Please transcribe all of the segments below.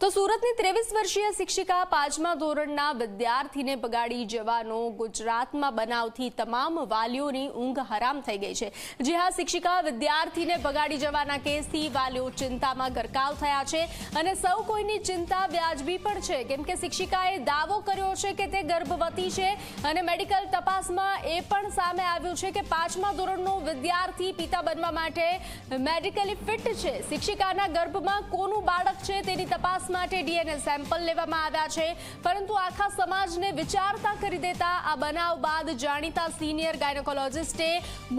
તો સુરતની 23 વર્ષીય શિક્ષિકા 5મા ધોરણના વિદ્યાર્થીને બગાડી જવાનો ગુજરાતમાં બનાવથી તમામ વાલીઓની ઊંઘ હરામ થઈ ગઈ છે। જી હા, શિક્ષિકા વિદ્યાર્થીને બગાડી જવાના કેસથી વાલીઓ ચિંતામાં ગરકાવ થયા છે અને સૌ કોઈની ચિંતા વ્યાજબી પણ છે, કેમ કે શિક્ષિકાએ દાવો કર્યો છે કે તે ગર્ભવતી છે અને મેડિકલ તપાસમાં એ પણ સામે આવ્યું છે કે 5મા ધોરણનો વિદ્યાર્થી પિતા બનવા માટે મેડિકલી ફિટ છે। શિક્ષિકાના ગર્ભમાં કોનું બાળક છે તેની તપાસ માટે ડીએનએ સેમ્પલ લેવામાં આવ્યા છે, પરંતુ આખા સમાજને વિચારતા કરી દેતા આ બનાવ બાદ જાણીતા સિનિયર ગાયનેકોલોજિસ્ટે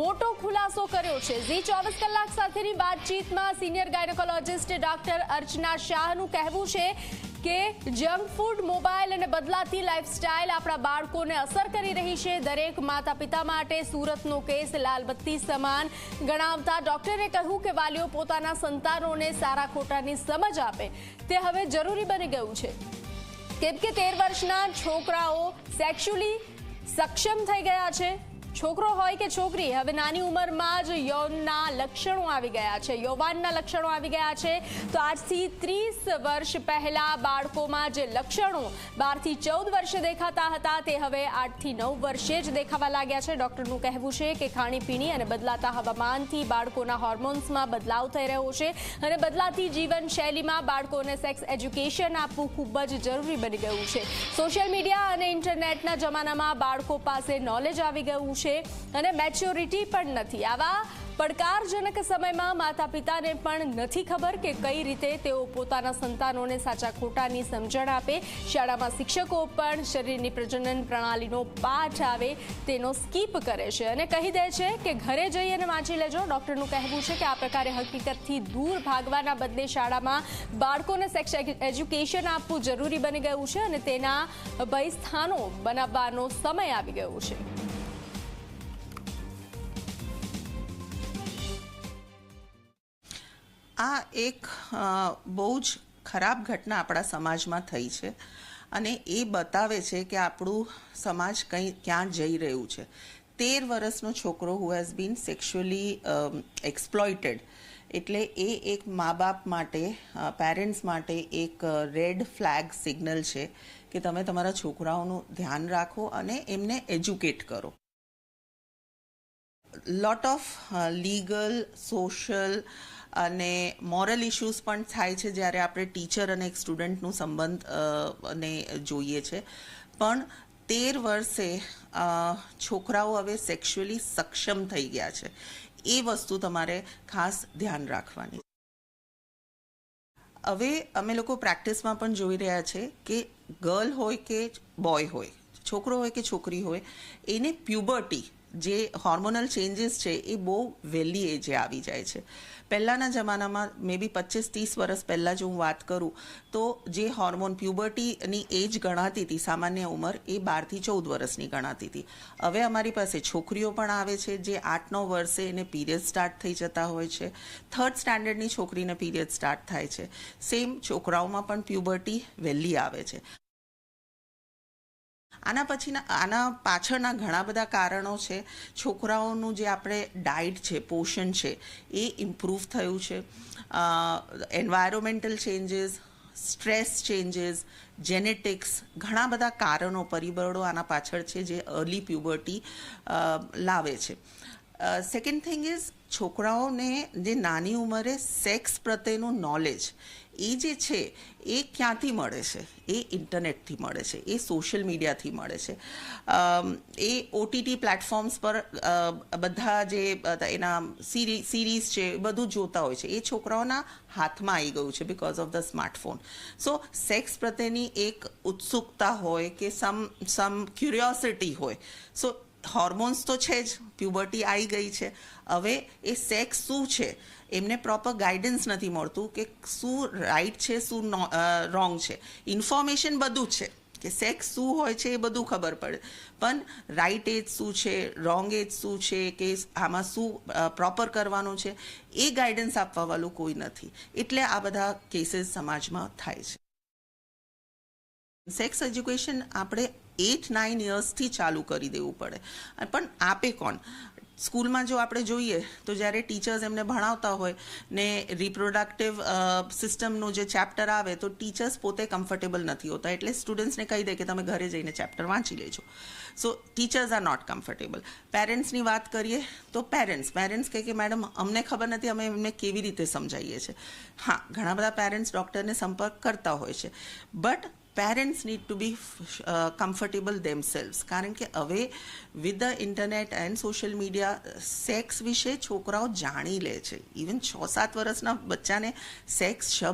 મોટો ખુલાસો કર્યો છે। ઝી 24 કલાક સાથેની વાતચીતમાં સિનિયર ગાયનેકોલોજિસ્ટ ડોક્ટર અર્ચના શાહનું કહેવું છે કે જંક ફૂડ, મોબાઈલ અને બદલાતી લાઈફસ્ટાઈલ આપણા બાળકોને અસર કરી રહી છે। દરેક માતા પિતા માટે સુરતનો કેસ લાલબત્તી સમાન ગણાવતા ડોક્ટરે કહ્યું કે વાલીઓ પોતાના સંતાનોને સારા ખોટાની સમજ આપે તે હવે જરૂરી બની ગયું છે, કેમ કે 13 વર્ષના છોકરાઓ સેક્સ્યુઅલી સક્ષમ થઈ ગયા છે। છોકરો હોય કે છોકરી, હવે નાની ઉંમરમાં જ યૌનના લક્ષણો આવી ગયા છે, યૌવાનના લક્ષણો આવી ગયા છે। તો આજથી 30 વર્ષ પહેલા બાળકોમાં જે લક્ષણો 12 થી 14 વર્ષે દેખાતા હતા તે હવે 8 થી 9 વર્ષે જ દેખાવા લાગ્યા છે। ડોક્ટરનું કહેવું છે કે ખાણીપીણી અને બદલાતા હવામાનથી બાળકોના હોર્મોન્સમાં બદલાવ થઈ રહ્યો છે અને બદલાતી જીવનશૈલીમાં બાળકોને સેક્સ એજ્યુકેશન આપવું ખૂબ જ જરૂરી બની ગયું છે। સોશિયલ મીડિયા અને ઇન્ટરનેટના જમાનામાં બાળકો પાસે નોલેજ આવી ગયું છે અને મેચ્યોરિટી પણ નથી। આવા પડકારજનક સમયમાં માતા પિતાને પણ નથી ખબર કે કઈ રીતે તેઓ પોતાના સંતાનોને સાચા ખોટાની સમજણ આપે। શાળામાં શિક્ષકો પણ શરીરની પ્રજનન પ્રણાલીનો પાઠ આવે તેનો સ્કીપ કરે છે અને કહી દે છે કે ઘરે જઈ અને વાંચી લેજો। ડોક્ટરનું કહેવું છે કે આ પ્રકારે હકીકતથી દૂર ભાગવાના બદલે શાળામાં બાળકોને સેક્સ એજ્યુકેશન આપવું જરૂરી બની ગયું છે અને તેના ભય સ્થાનો બનાવવાનો સમય આવી ગયો છે। આ એક બહુ જ ખરાબ ઘટના આપણા સમાજમાં થઈ છે અને એ બતાવે છે કે આપણું સમાજ ક્યાં જઈ રહ્યું છે। 13 વર્ષનો છોકરો who has been sexually exploited, એટલે એ એક મા બાપ માટે, પેરેન્ટ્સ માટે એક રેડ ફ્લેગ સિગ્નલ છે કે તમે તમારા છોકરાઓનું ધ્યાન રાખો અને એમને એજ્યુકેટ કરો। લોટ ઓફ લીગલ, સોશિયલ અને મોરલ ઇશ્યુઝ પણ થાય છે જ્યારે આપણે ટીચર અને એક સ્ટુડન્ટનું સંબંધ ને જોઈએ છે, પણ 13 વર્ષે છોકરાઓ હવે સેક્સ્યુઅલી સક્ષમ થઈ ગયા છે, એ વસ્તુ તમારે ખાસ ધ્યાન રાખવાની। હવે અમે લોકો પ્રેક્ટિસમાં પણ જોઈ રહ્યા છે કે ગર્લ હોય કે બોય હોય, છોકરો હોય કે છોકરી હોય, એને પ્યુબર્ટી જે હોર્મોનલ ચેન્જીસ છે એ બહુ વહેલી એજે આવી જાય છે। પહેલાંના જમાનામાં મે બી 25-30 વર્ષ પહેલાં જો હું વાત કરું તો જે હોર્મોન પ્યુબર્ટીની એજ ગણાતી હતી, સામાન્ય ઉંમર, એ 12 થી 14 વર્ષની ગણાતી હતી। હવે અમારી પાસે છોકરીઓ પણ આવે છે જે 8-9 વર્ષે એને પીરિયડ સ્ટાર્ટ થઈ જતા હોય છે, 3rd સ્ટાન્ડર્ડની છોકરીને પીરિયડ સ્ટાર્ટ થાય છે। સેમ છોકરાઓમાં પણ પ્યુબર્ટી વહેલી આવે છે। આના પાછળના ઘણા બધા કારણો છે। છોકરાઓનું જે આપણે ડાયટ છે, પોષણ છે, એ ઇમ્પ્રૂવ થયું છે। એન્વાયરોમેન્ટલ ચેન્જીસ, સ્ટ્રેસ ચેન્જીસ, જેનેટિક્સ, ઘણા બધા કારણો, પરિબળો આના પાછળ છે જે અર્લી પ્યુબર્ટી લાવે છે। સેકન્ડ થિંગ ઇઝ, છોકરાઓને જે નાની ઉંમરે સેક્સ પ્રત્યેનું નોલેજ એ જે છે એ ક્યાંથી મળે છે? એ ઇન્ટરનેટથી મળે છે, એ સોશિયલ મીડિયાથી મળે છે, એ ઓટીટી પ્લેટફોર્મ્સ પર બધા જે એના સિરીઝ છે એ બધું જોતા હોય છે, એ છોકરાઓના હાથમાં આવી ગયું છે because of the smartphone. So sex પ્રત્યેની એક ઉત્સુકતા હોય કે સમ ક્યુરિયોસિટી હોય, સો હોર્મોન્સ તો છે જ, પ્યુબર્ટી આવી ગઈ છે, હવે એ સેક્સ શું છે એમને પ્રોપર ગાઈડન્સ નથી મળતું કે શું રાઈટ છે, શું રોંગ છે। ઇન્ફોર્મેશન બધું છે કે સેક્સ શું હોય છે એ બધું ખબર પડે, પણ રાઈટ એજ શું છે, રોંગ એજ શું છે, કે આમાં શું પ્રોપર કરવાનું છે, એ ગાઈડન્સ આપવાવાળું કોઈ નથી, એટલે આ બધા કેસીસ સમાજમાં થાય છે। સેક્સ એજ્યુકેશન આપણે 8-9 યર્સથી ચાલુ કરી દેવું પડે, પણ આપે કોણ? સ્કૂલમાં જો આપણે જોઈએ તો જ્યારે ટીચર્સ એમને ભણાવતા હોય ને રિપ્રોડક્ટિવ સિસ્ટમનું જે ચેપ્ટર આવે તો ટીચર્સ પોતે કમ્ફર્ટેબલ નથી હોતા, એટલે સ્ટુડન્ટ્સને કહી દે કે તમે ઘરે જઈને ચેપ્ટર વાંચી લેજો. સો ટીચર્સ આર નોટ કમ્ફર્ટેબલ. પેરેન્ટ્સની વાત કરીએ તો પેરેન્ટ્સ કહે કે મેડમ અમને ખબર નથી, અમે એમને કેવી રીતે સમજાવીએ છીએ. હા, ઘણા બધા પેરેન્ટ્સ ડૉક્ટરને સંપર્ક કરતા હોય છે, but parents need to be comfortable themselves, કારણ કે હવે with the internet and social media sex વિશે છોકરાઓ જાણી લે છે. ઇવન 6-7 વર્ષના બચ્ચાને સેક્સ શબ્દ